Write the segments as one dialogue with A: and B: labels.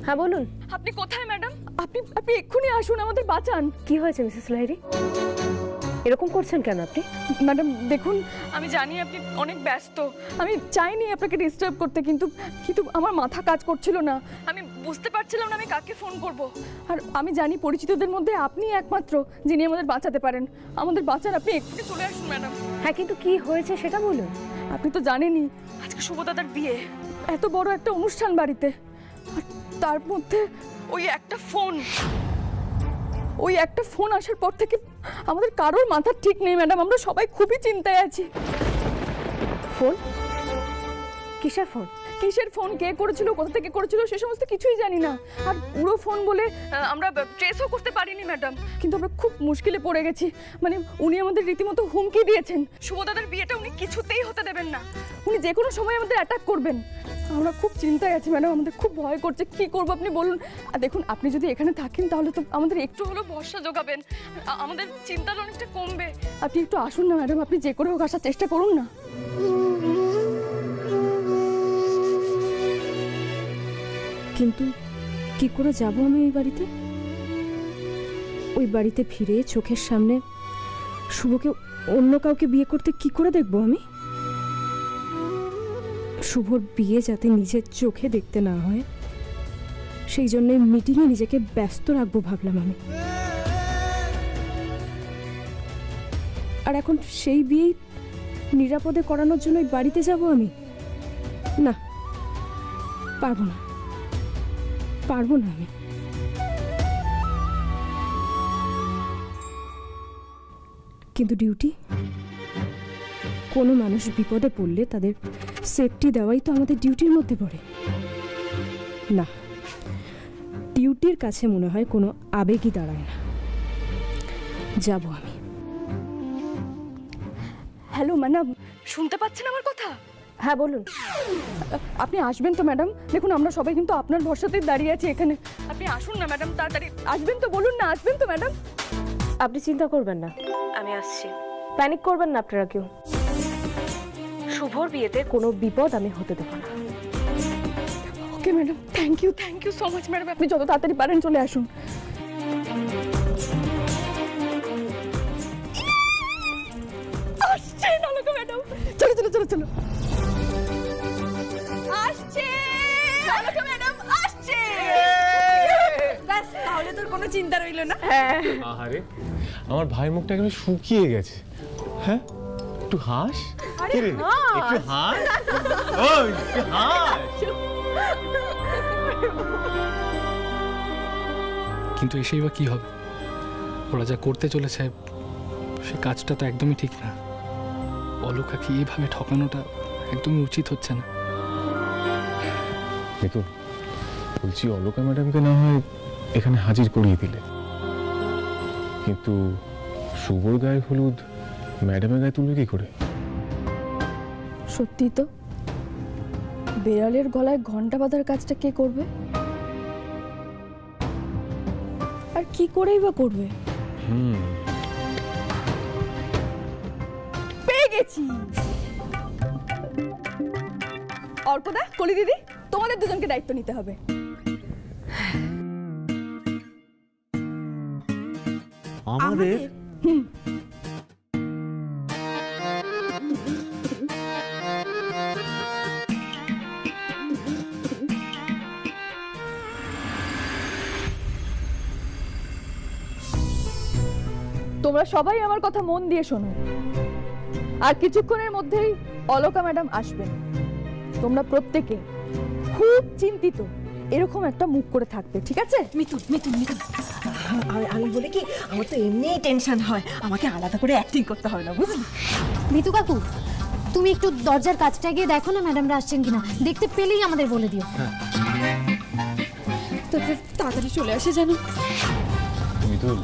A: হ্যাঁ বলুন।
B: আপনি কোথায় ম্যাডাম? আপনি আপনি এক্ষুনি আসুন, আমাদের বাঁচান।
A: কি হয়েছে মিসেস লাহিড়ী, এরকম করছেন কেন আপনি?
B: ম্যাডাম দেখুন, আমি জানি আপনি অনেক ব্যস্ত, আমি চাইনি আপনাকে ডিস্টার্ব করতে, কিন্তু কিন্তু আমার মাথা কাজ করছিল না, আমি বুঝতে পারছিলাম না আমি কাকে ফোন করব। আর আমি জানি পরিচিতদের মধ্যে আপনি একমাত্র যিনি আমাদের বাঁচাতে পারেন। আমাদের বাঁচান, আপনি এক্ষুনি চলে আসুন ম্যাডাম।
A: হ্যাঁ কিন্তু কি হয়েছে সেটা বলুন।
B: আপনি তো জানেনই আজকে শুভদাদার বিয়ে, এত বড় একটা অনুষ্ঠান বাড়িতে, আর তার মধ্যে ওই একটা ফোন আসার পর থেকে আমাদের কারোর মাথা ঠিক নেই ম্যাডাম, আমরা সবাই খুবই চিন্তায় আছি।
A: ফোন? কিসের ফোন?
B: কিসের ফোন, কে করেছিল, কোথা থেকে করেছিল সে সমস্ত কিছুই জানি না। আর পুরো ফোন বলে আমরা ট্রেসও করতে পারিনি ম্যাডাম, কিন্তু আমরা খুব মুশকিলে পড়ে গেছি। মানে উনি আমাদের রীতিমতো হুমকি দিয়েছেন, শুভদাদার বিয়েটা উনি কিছুতেই হতে দেবেন না, উনি যে কোনো সময় আমাদের অ্যাটাক করবেন। আমরা খুব চিন্তায় আছি ম্যাডাম, আমাদের খুব ভয় করছে, কি করবো আপনি বলুন। আর দেখুন, আপনি যদি এখানে থাকেন তাহলে তো আমাদের একটু হলেও ভরসা জোগাবেন, আমাদের চিন্তাটা অনেকটা কমবে। আপনি একটু আসুন না ম্যাডাম, আপনি যে করে হোক আসার চেষ্টা করুন না।
A: কিন্তু কি করে যাব আমি ওই বাড়িতে? ওই বাড়িতে ফিরে চোখের সামনে শুভকে অন্য কাউকে বিয়ে করতে কি করে দেখবো আমি? শুভর বিয়ে যাতে নিজের চোখে দেখতে না হয় সেই জন্য মিটিংয়ে নিজেকে ব্যস্ত রাখবো ভাবলাম আমি। আর এখন সেই বিয়েই নিরাপদে করানোর জন্য বাড়িতে যাব আমি? না, পারবো না, পারবো না আমি। কিন্তু ডিউটি, কোনো মানুষ বিপদে পড়লে তাদের সেফটি দেওয়াই তো আমাদের ডিউটির মধ্যে পড়ে। না, ডিউটির কাছে মনে হয় কোনো আবেগই দাঁড়ায় না। যাব আমি।
B: হ্যালো ম্যাডাম, শুনতে পাচ্ছেন আমার কথা?
A: হ্যাঁ বলুন।
B: আপনি আসবেন তো ম্যাডাম? দেখুন আমরা সবাই কিন্তু আপনার ভরসাতেই দাঁড়িয়ে আছি এখানে, আপনি আসুন না ম্যাডাম, তাড়াতাড়ি আসবেন তো, বলুন না, আসবেন তো ম্যাডাম?
A: আপনি চিন্তা করবেন না, আমি আসছি। প্যানিক করবেন না আপনারা কেউ। শুভর বিয়েতে কোনো বিপদ আমি হতে দেবো না।
B: Okay madam, thank you so much madam, আপনি যত তাড়াতাড়ি পারেন চলে আসুন। আসছেন অলকা ম্যাডাম, চলো চলো চলো চলো। আসছে অলকা ম্যাডাম, আসছে। ব্যাস, তাহলে তোর কোনো চিন্তা রইল না।
A: হ্যাঁ।
C: আরে আমার ভাইয়ের মুখটা একেবারে শুকিয়ে গেছে। হ্যাঁ, একটু হাস। কি রে, একটু হাস। ওই একটু হাস।
D: কিন্তু এসেই বা কি হবে? ওরা যা করতে চলেছে সে কাজটা তো একদমই ঠিক না। অলকাকে এইভাবে ঠকানোটা একদমই উচিত হচ্ছে না।
C: মিতু, বলছি অলকা ম্যাডামকে না হয় এখানে হাজির করিয়ে দিলে, কিন্তু শুভর গায়ে হলুদ ম্যাডামের গায়ে তুলবে কি করে?
B: সত্যি তো, বেড়ালের গলায় ঘন্টা বাঁধার কাজটা কে করবে, আর কি করেই বা করবে? পেয়ে গেছি। অর্কদা, কলি দিদি, তোমাদের দুজনকে দায়িত্ব নিতে হবে।
E: আমাদের?
B: তোমরা সবাই আমার কথা মন দিয়ে শোনো, আর কিছুক্ষণের মধ্যেই অলকা ম্যাডাম আসবেন। তোমরা প্রত্যেকে খুব চিন্তিত এরকম একটা মুখ করে থাকবে, ঠিক আছে?
F: মিতুন মিতুন মিতুন, আমি বলি কি, আমার তো এমনিই টেনশন হয়, আমাকে আলাদা করে অ্যাক্টিং করতে হয় না, বুঝলি?
G: মিতু কাকু, তুমি একটু দরজার কাছটা গিয়ে দেখো না ম্যাডামরা আসছেন কিনা, দেখতে পেলেই আমাদের বলে দিও।
B: তাড়াতাড়ি চলে আসে জানো।
C: মিতুল,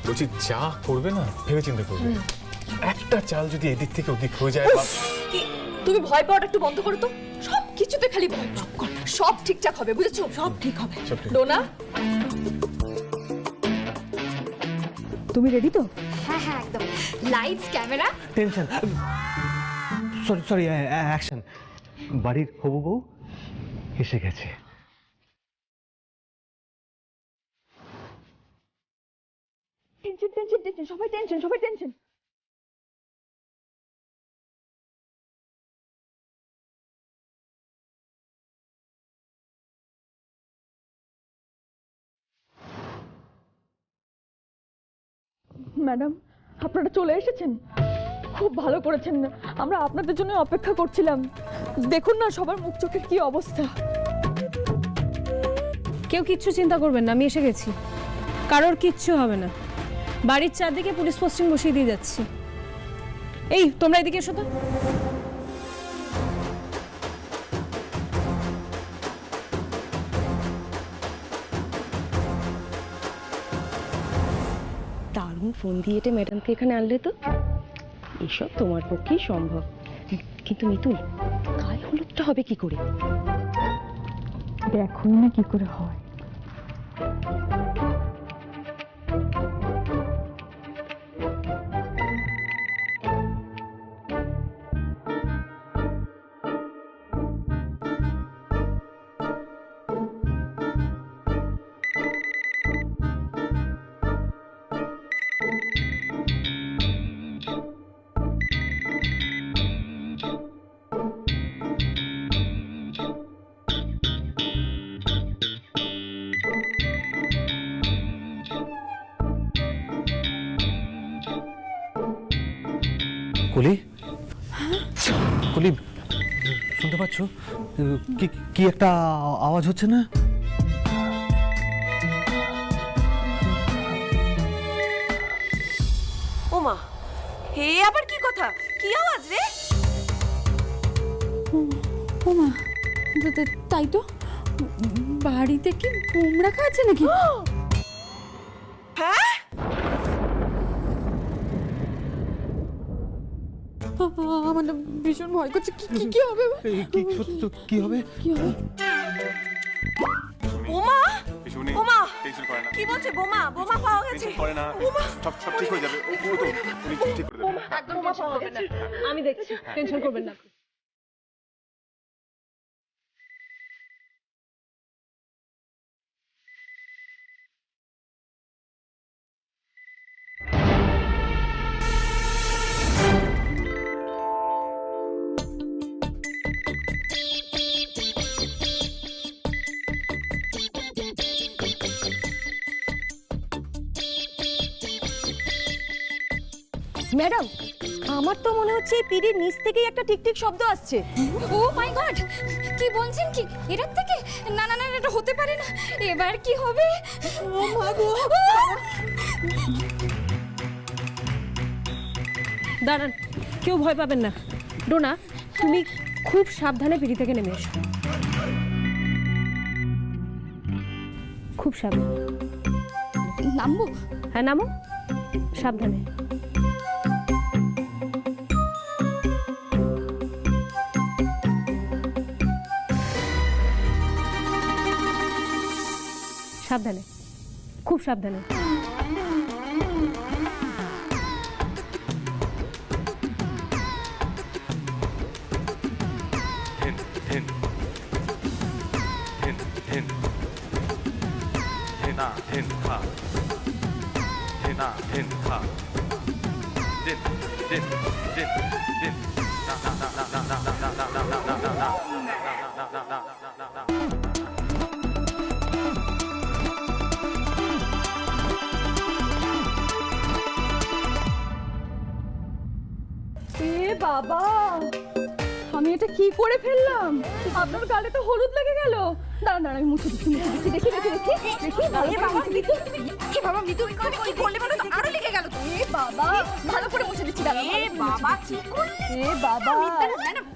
C: বলছি যা করবে না ভেবে চিন্তা করবে। একটা চাল যদি এদিক থেকে ওদিক হয়ে যায়।
B: তুমি ভয় পাওয়াটা একটু বন্ধ করো তো, সব কিছুতে খালি ভয় পাও। সব ঠিকঠাক হবে, বুঝেছো?
F: সব ঠিক হবে।
B: ডোনা, তুমি রেডি তো?
G: হ্যাঁ হ্যাঁ একদম, lights camera.
E: Tension, sorry sorry, action. বাড়ির হবু বউ এসে গেছে।
B: টেনশন টেনশন টেনশন, সবাই টেনশন, সবাই টেনশন। ম্যাডাম, আপনারা চলে এসেছেন, খুব ভালো করেছেন। আমরা আপনাদের জন্য অপেক্ষা করছিলাম। দেখুন না সবার মুখ চোখের কি অবস্থা।
A: কেউ কিচ্ছু চিন্তা করবেন না, আমি এসে গেছি। কারোর কিচ্ছু হবে না। বাড়ির চারদিকে পুলিশ পোস্টিং বসিয়ে দিয়ে যাচ্ছি। এই তোমরা এদিকে এসো তো। দারুণ ফোন দিয়ে এটা ম্যাডামকে এখানে আনলে তো। এসব তোমার পক্ষেই সম্ভব, কিন্তু মিতুল গায়ে হলুদটা হবে কি করে?
B: দেখুন না কি করে হয়।
E: কলি, কলি, শুনতে পাচ্ছ? কি কি একটা আওয়াজ হচ্ছে না?
F: ওমা, হে আবার কি কথা, কি আওয়াজ রে?
B: ওমা, তাই তো, বাড়িতে কি বোম রাখা আছে নাকি?
F: হ্যাঁ,
B: আমার না ভীষণ ভয় করছে। কি কি কি হবে?
E: কি সত্যি তো কি হবে?
B: কি হবে?
F: বোমা,
C: পিছুনি
F: বোমা,
C: টেনশন করে না,
F: কি বলছে? বোমা, বোমা পাওয়া গেছে।
C: টেনশন করে না, সব সব ঠিক হয়ে যাবে। ও তো উনি ঠিক করে দেবেন।
F: একদম বোমা পাওয়া গেছে।
A: আমি দেখছি, টেনশন করবেন না।
F: ম্যাডাম, আমার তো মনে হচ্ছে এই পিড়ির নিচ থেকেই একটা টিকটিক শব্দ আসছে।
G: ও মাই গড, কি বলছেন কি? এটার থেকে? না না না, এটা হতে পারে না। এবার কি হবে?
F: ও মা গো,
A: দাঁড়ান, কেউ ভয় পাবেন না। ডোনা, তুমি খুব সাবধানে পিড়ি থেকে নেমে এসো। খুব সাবধানে।
G: নামবো?
A: হ্যাঁ নামো, সাবধানে। সাবধানে, খুব সাবধানে।
C: হিন হিন হিন হিন হিনা হিন খা হিনা হিন খা দিন দিন দিন দিন না না না না না না না না না না না না
B: বাবা, আমি এটা কি করে ফেললাম? আপনার গালে তো হলুদ লেগে গেল। দাঁড়ান দাঁড়ান, আমি মুছে দিচ্ছি, দেখি দেখি দেখি দেখি। ভালো বাবা, মিতু, কি বাবা মিতু, কি করলে বলো তো? আরো লেগে গেল তো। এ বাবা, ভালো করে মুছে দিচ্ছি। দাঁড়ান। এ বাবা, কি করলে? এ বাবা,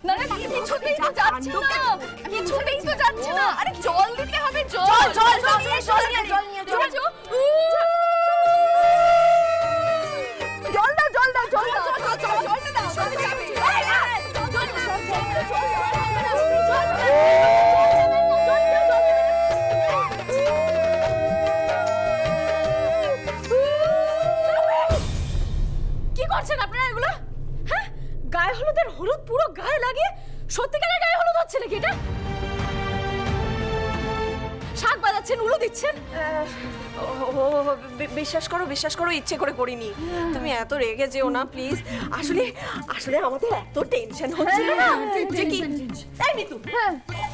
B: না না, কিছুতেই তো যাচ্ছে না, কিছুতেই তো যাচ্ছে না। আরে জল দিতে হবে, জল জল জল নিয়ে জল নিয়ে জল জল জল দাও, জল দাও, জল দাও, জল দাও, জল দাও, জল হলুদের হলুদ পুরো গায়ে লাগিয়ে সত্যিকারের গায়ে হলুদ হচ্ছে নাকি এটা? শাক বাজাচ্ছেন, উলু দিচ্ছেন।
F: বিশ্বাস করো ইচ্ছে করে করিনি। তুমি এত রেগে যেও না প্লিজ। আসলে আসলে আমাদের এত টেনশন হচ্ছিল না যে কি। তাই মিতু,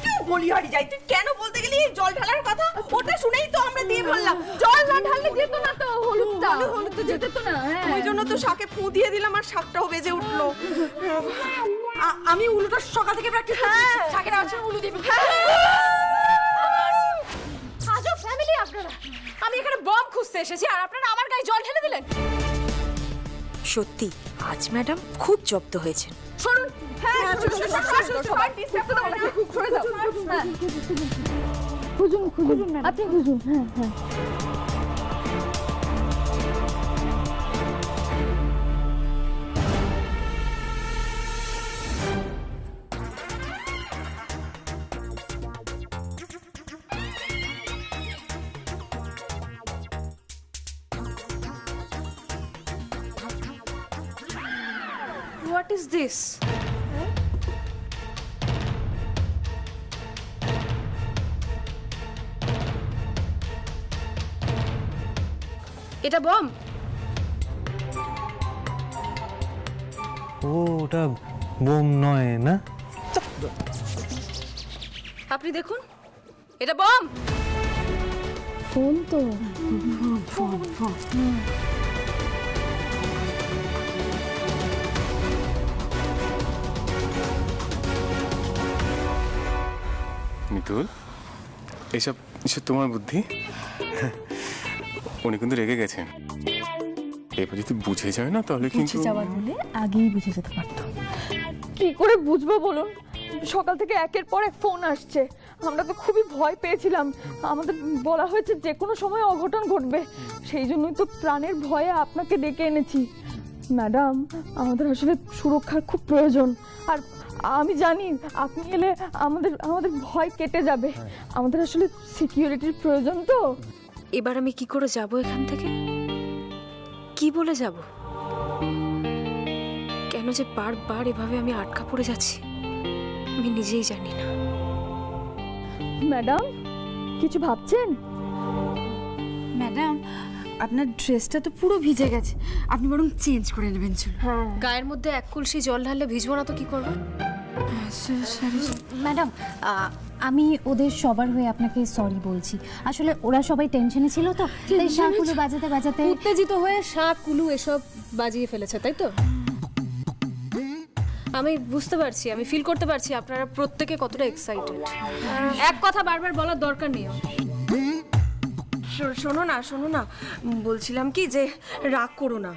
F: তুই বলি হারি যাই, তুই কেন বলতে গেলি এই জল ঢালার কথা? ওটা শুনেই তো আমরা দিয়ে বললাম
B: জল না ঢাললে যেত না তো হলুদটা, হলুদ তো যেত না।
F: ওই জন্য তো শাকে ফু দিয়ে দিলাম আর শাকটাও বেজে উঠলো। আমি উলুটা সকাল থেকে প্র্যাকটিস করছি।
B: শাকের আছেন উলু দিবি। আজব ফ্যামিলি আপনারা। আমি এখানে বম খুঁজতে এসেছি আর আপনারা আমার গায়ে জল ঢেলে দিলেন।
F: সত্যি আজ ম্যাডাম খুব জব্দ হয়েছেন।
B: শুনুন, হ্যাঁ সবাই ডিস্টার্ব করতে হবে না, খুব সরে যাও। হ্যাঁ খুঁজুন আপনি খুঁজুন। হ্যাঁ হ্যাঁ
F: হোয়াট ইজ দিস?
B: এটা বম।
E: ও ওটা বোম নয় না?
B: আপনি দেখুন, এটা বম।
A: ফোন তো।
C: মিতুল, এসব এসব তোমার বুদ্ধি? উনি কিন্তু রেগে গেছেন। এবার যদি বুঝে যায় না তাহলে কিন্তু
A: যাওয়ার বলে আগেই বুঝে যেতে পারতাম।
B: কি করে বুঝবো বলুন? সকাল থেকে একের পর এক ফোন আসছে। আমরা তো খুবই ভয় পেয়েছিলাম। আমাদের বলা হয়েছে যে কোনো সময় অঘটন ঘটবে। সেই জন্যই তো প্রাণের ভয়ে আপনাকে ডেকে এনেছি। ম্যাডাম, আমাদের আসলে সুরক্ষার খুব প্রয়োজন। আর আমি জানি আপনি এলে আমাদের আমাদের ভয় কেটে যাবে। আমাদের আসলে সিকিউরিটির প্রয়োজন তো।
H: এবার আমি কি করে যাব এখান থেকে? কি বলে যাব? কেন যে বারবার এভাবে আমি আটকা পড়ে যাচ্ছি আমি নিজেই জানি না।
B: ম্যাডাম, কিছু ভাবছেন?
I: ম্যাডাম, আপনার ড্রেসটা তো পুরো ভিজে গেছে, আপনি বরং চেঞ্জ করে নেবেন। চলুন।
H: গায়ের মধ্যে এক কলসি জল ঢাললে ভিজবো না তো কি করবো?
G: ম্যাডাম, আমি ওদের সবার হয়ে আপনাকে সরি বলছি। আসলে ওরা সবাই টেনশনে ছিল তো, তাই শাঁখগুলো বাজাতে বাজাতে
H: উত্তেজিত হয়ে শাক কুলু এসব বাজিয়ে ফেলেছে, তাই তো? আমি বুঝতে পারছি, আমি ফিল করতে পারছি আপনারা প্রত্যেকে কতটা এক্সাইটেড। এক কথা বারবার বলার দরকার নেই।
F: শোনো না, বলছিলাম কি যে রাগ করো না।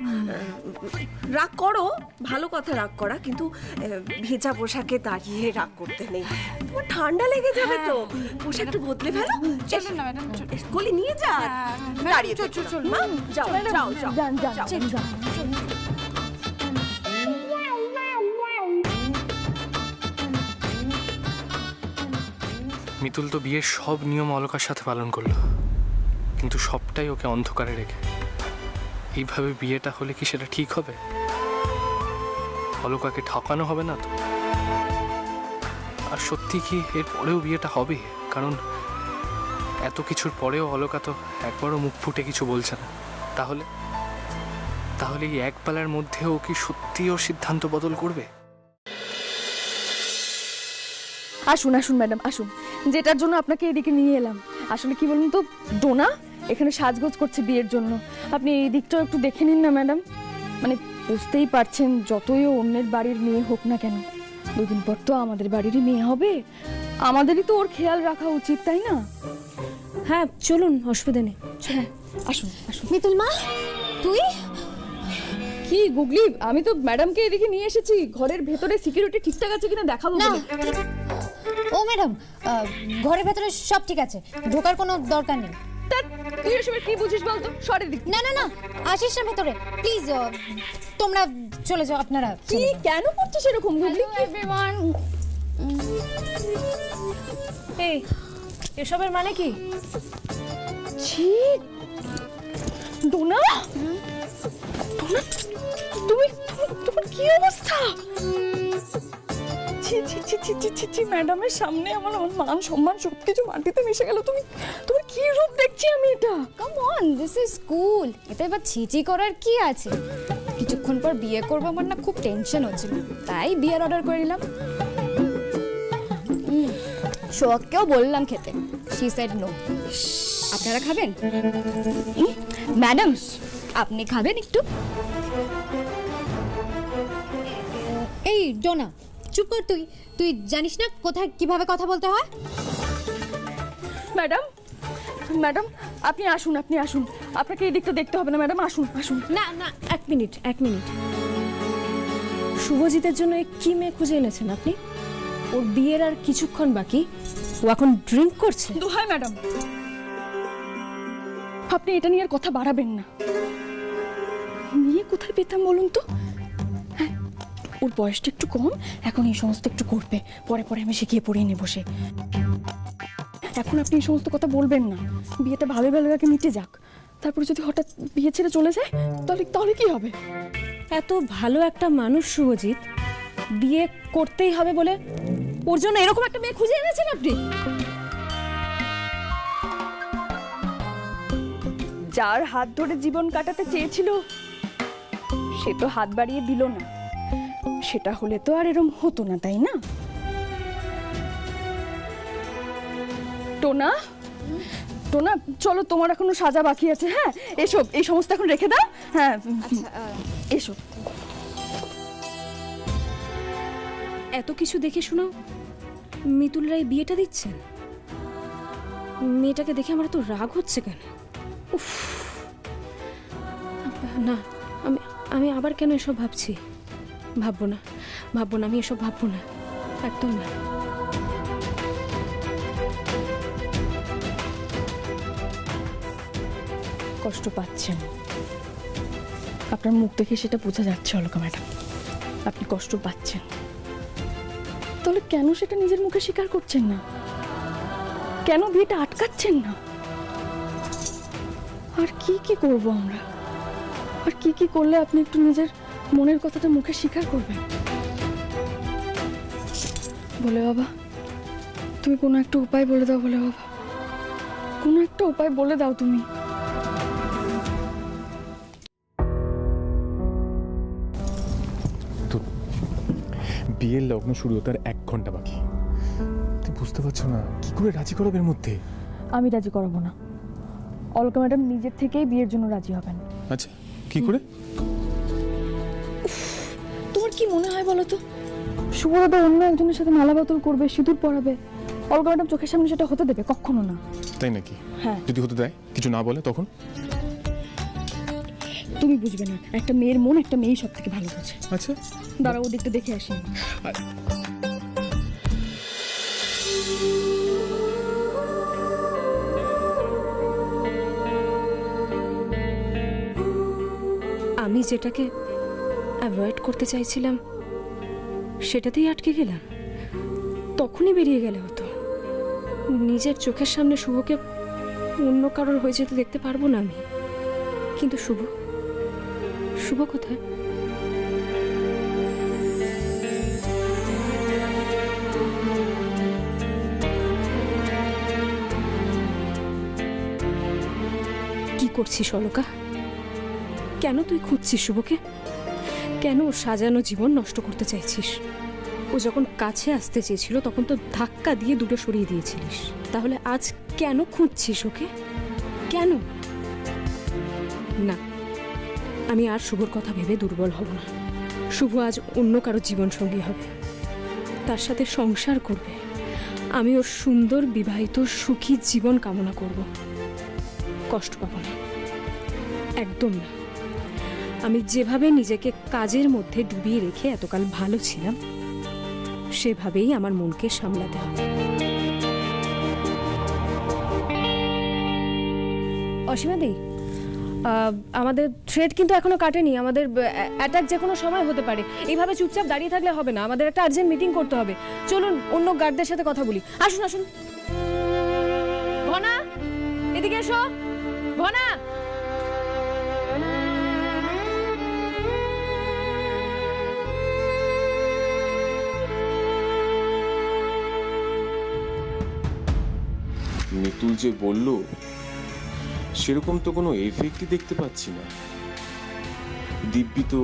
F: রাগ করো, ভালো কথা রাগ করা, কিন্তু ভেজা পোশাকে দাঁড়িয়ে রাগ করতে নেই। তোমার ঠান্ডা লেগে যাবে তো, পোশাকটা বদলে ফেলো।
I: চলুন না ম্যাডাম,
F: গলি নিয়ে যা। দাঁড়িয়ে চল, যাও।
B: যান।
D: মিতুল তো বিয়ের সব নিয়ম অলকার সাথে পালন করলো, কিন্তু সবটাই ওকে অন্ধকারে রেখে। এইভাবে বিয়েটা হলে কি সেটা ঠিক হবে? অলকাকে ঠকানো হবে না তো? আর সত্যি কি এর পরেও বিয়েটা হবে? কারণ এত কিছুর পরেও অলকা তো একবারও মুখ ফুটে কিছু বলছে না। তাহলে তাহলে এই এক বেলার মধ্যেও কি সত্যি ওর সিদ্ধান্ত বদল করবে?
B: আসুন ম্যাডাম, আসুন। যেটার জন্য আপনাকে এদিকে নিয়ে এলাম, আসলে কি বলুন তো, ডোনা এখানে সাজগোজ করছে বিয়ের জন্য। আপনি এই দিকটাও একটু দেখে নিন না ম্যাডাম। মানে বুঝতেই পারছেন, যতই অন্যের বাড়ির মেয়ে হোক না কেন, দুদিন পর তো আমাদের বাড়িরই মেয়ে হবে। আমাদেরই তো ওর খেয়াল রাখা উচিত, তাই না?
H: হ্যাঁ চলুন, অসুবিধা নেই।
B: হ্যাঁ আসুন।
G: মিতুল মা, তুই?
B: কি গুগলি, আমি তো ম্যাডামকে এদিকে নিয়ে এসেছি ঘরের ভেতরে সিকিউরিটি ঠিকঠাক আছে কিনা দেখাবো
G: না।
B: বলে।
G: ও ম্যাডাম, ঘরের ভেতরে সব ঠিক আছে, ঢোকার কোনো দরকার নেই।
B: তুই এসবের কি বুঝিস বলতো? সরে দিক।
G: না, আসিস না ভেতরে প্লিজ। তোমরা চলে যাও, আপনারা।
B: কি কেন করছিস এরকম গুগলি?
H: এই এসবের মানে কি?
B: ছি, ডোনা, তুমি তোমার কি অবস্থা? ছি ছি ছি ছি ছি ছি ছি, ম্যাডামের সামনে আমার আমার মান সম্মান সব কিছু মাটিতে মিশে গেল। তুমি তোমার কি রূপ দেখছি আমি এটা?
G: Come on, this is school. এতে এবার ছিচি করার কি আছে? কিছুক্ষণ পর বিয়ে করবো, আমার না খুব টেনশন হচ্ছিল, তাই বিয়ের অর্ডার করে নিলাম। সোহাগকেও বললাম খেতে, শি সেড নো। আপনারা খাবেন? ম্যাডাম আপনি খাবেন একটু? এই ডোনা চুপ কর, তুই তুই জানিস না কোথায় কিভাবে কথা বলতে হয়?
B: ম্যাডাম ম্যাডাম আপনি আসুন, আপনি আসুন, আপনাকে এই দিকটা দেখতে হবে না ম্যাডাম, আসুন আসুন।
A: না না, এক মিনিট। শুভজিতের জন্য কি মেয়ে খুঁজে এনেছেন আপনি? ওর বিয়ের আর কিছুক্ষণ বাকি, ও এখন ড্রিঙ্ক করছে।
B: দোহাই ম্যাডাম, আপনি এটা নিয়ে আর কথা বাড়াবেন না। মেয়ে কোথায় পেতাম বলুন তো? হ্যাঁ, ওর বয়সটা একটু কম, এখন এই সমস্ত একটু করবে, পরে পরে আমি শিখিয়ে পড়িয়ে নেব। সে এখন আপনি এই সমস্ত কথা বলবেন না। বিয়েটা ভালো ভালো আগে মিটে যাক, তারপরে যদি হঠাৎ বিয়ে ছেড়ে চলে যায় তাহলে তাহলে কি হবে?
A: এত ভালো একটা মানুষ শুভজিৎ, বিয়ে করতেই হবে বলে ওর জন্য এরকম একটা মেয়ে খুঁজে এনেছেন আপনি?
B: যার হাত ধরে জীবন কাটাতে চেয়েছিল সে তো হাত বাড়িয়ে দিল না, সেটা হলে তো আর এরম হতো না, তাই না? টোনা টোনা চলো, তোমার এখনো সাজা বাকি আছে। হ্যাঁ এসো, এই সমস্ত এখন রেখে দাও। হ্যাঁ এসো।
A: এত কিছু দেখে শোনাও মিতুল রায় বিয়েটা দিচ্ছেন? মেয়েটাকে দেখে আমার তো রাগ হচ্ছে কেন? উফ, না, আমি আবার কেন এসব ভাবছি? ভাববো না, আমি এসব ভাববো না, একদম না।
B: কষ্ট পাচ্ছেন, আপনার মুখ দেখে সেটা বোঝা যাচ্ছে অলকা ম্যাডাম, আপনি কষ্ট পাচ্ছেন। তাহলে কেন সেটা নিজের মুখে স্বীকার করছেন না? কেন বিয়েটা আটকাচ্ছেন না? আর কি কি করব আমরা? আর কি কি করলে আপনি একটু নিজের মনের কথাটা মুখে স্বীকার করবেন? বলে বাবা, তুমি কোনো একটা উপায় বলে দাও। বলে বাবা, কোনো একটা উপায় বলে দাও তুমি।
C: বিয়ের লগ্ন শুরু হতে আর 1 ঘন্টা বাকি। তুই বুঝতে পারছো না কি করে রাজি করাবে এর মধ্যে?
B: আমি রাজি করাবো না, অলকা ম্যাডাম নিজের থেকেই বিয়ের জন্য রাজি হবেন।
C: আচ্ছা, কি করে?
B: তোমার কি মনে হয় বলো তো, শুভদাদা অন্য একজনের সাথে মালা বদল করবে, সিঁদুর পরাবে, অলকা ম্যাডাম চোখের সামনে সেটা হতে দেবে? কখনো না।
C: তাই নাকি?
B: হ্যাঁ।
C: যদি হতে দেয়, কিছু না বলে, তখন?
B: তুমি বুঝবে না, একটা মেয়ের মন একটা মেয়ে সব থেকে ভালো বোঝে।
C: আচ্ছা
B: দাঁড়াও, ওদিকটা দেখে আসি।
A: আমি যেটাকে অ্যাভয়েড করতে চাইছিলাম সেটাতেই আটকে গেলাম। তখনই বেরিয়ে গেলে হতো। নিজের চোখের সামনে শুভকে অন্য কারোর হয়ে যেতে দেখতে পারবো না আমি। কিন্তু শুভ কোথায়? কি করছিস অলকা? কেন তুই খুঁজছিস শুভকে? কেন ওর সাজানো জীবন নষ্ট করতে চাইছিস? ও যখন কাছে আসতে চেয়েছিল তখন তো ধাক্কা দিয়ে দূরে সরিয়ে দিয়েছিলিস। তাহলে আজ কেন খুঁজছিস ওকে? কেন? না, আমি আর শুভর কথা ভেবে দুর্বল হব না। শুভ আজ অন্য কারো জীবন সঙ্গী হবে, তার সাথে সংসার করবে। আমি ওর সুন্দর বিবাহিত সুখী জীবন কামনা করব। কষ্ট পাবো না, একদম না। আমি যেভাবে নিজেকে কাজের মধ্যে ডুবিয়ে রেখে এতকাল ভালো ছিলাম, সেভাবেই আমার মনকে সামলাতে হবে। অসীমাদি, আমাদের থ্রেড কিন্তু এখনো কাটেনি। আমাদের অ্যাটাক যে কোনো সময় হতে পারে। এইভাবে চুপচাপ দাঁড়িয়ে থাকলে হবে না, আমাদের একটা আর্জেন্ট মিটিং করতে হবে। চলুন অন্য গার্ডদের সাথে কথা বলি। আসুন আসুন। ঘনা, এদিকে এসো। ঘনা,
C: মিতুল যে বলল সেরকম তো কোনো এফেক্টই দেখতে পাচ্ছি না। দিব্যি তো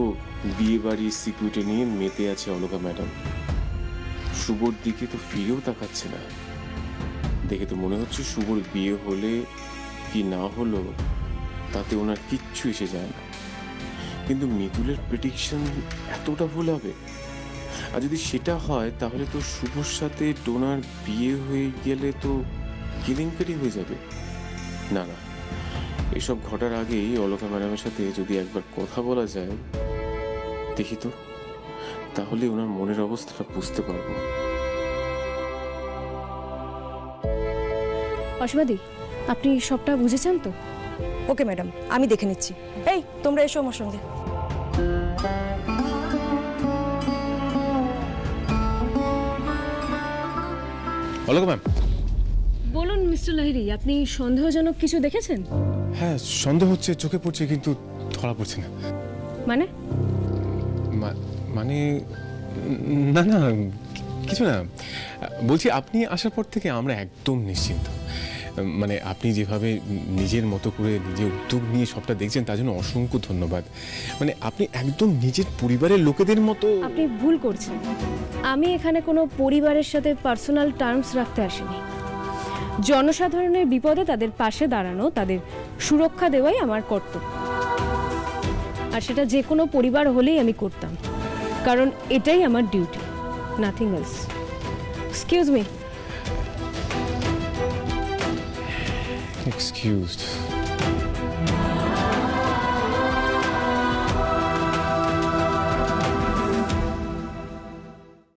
C: বিয়ে বাড়ির সিকিউরিটি নিয়ে মেতে আছে অলকা ম্যাডাম, শুভর দিকে তো ফিরেও তাকাচ্ছে না। দেখে তো মনে হচ্ছে শুভর বিয়ে হলে কি না হলো তাতে ওনার কিচ্ছু এসে যায় না, কিন্তু মিতুলের প্রেডিকশন এতটা ভুল হবে? আর যদি সেটা হয় তাহলে তো শুভর সাথে টোনার বিয়ে হয়ে গেলে তো কেলেঙ্কারি হয়ে যাবে। না না, এসব ঘটার আগেই অলকা ম্যাডামের সাথে যদি একবার কথা বলা যায়, দেখি তো, তাহলে ওনার মনের অবস্থাটা বুঝতে পারবো।
A: অসীমাদি, আপনি সবটা বুঝেছেন তো?
F: ওকে ম্যাডাম, আমি দেখে নিচ্ছি। এই তোমরা এসো আমার সঙ্গে।
C: অলকা ম্যাম।
A: বলুন মিস্টার লাহিড়ী, আপনি সন্দেহজনক কিছু দেখেছেন?
C: হ্যাঁ, সন্দেহ হচ্ছে, চোখে পড়ছে, কিন্তু ধরা পড়ছে না।
A: মানে?
C: মানে না না, কিছু না। বলছি আপনি আসার পর থেকে আমরা একদম নিশ্চিন্ত। মানে আপনি যেভাবে নিজের মতো করে নিজে উদ্যোগ নিয়ে সবটা দেখছেন তার জন্য অসংখ্য ধন্যবাদ। মানে আপনি একদম নিজের পরিবারের লোকেদের মতো।
A: আপনি ভুল করছেন। আমি এখানে কোনো পরিবারের সাথে পার্সোনাল টার্মস রাখতে আসিনি। জনসাধারণের বিপদে তাদের পাশে দাঁড়ানো, তাদের সুরক্ষা দেওয়াই আমার কর্তব্য। আর সেটা যে কোনো পরিবার হলেই আমি করতাম, কারণ এটাই আমার duty, nothing else. Excuse me.
C: Excused.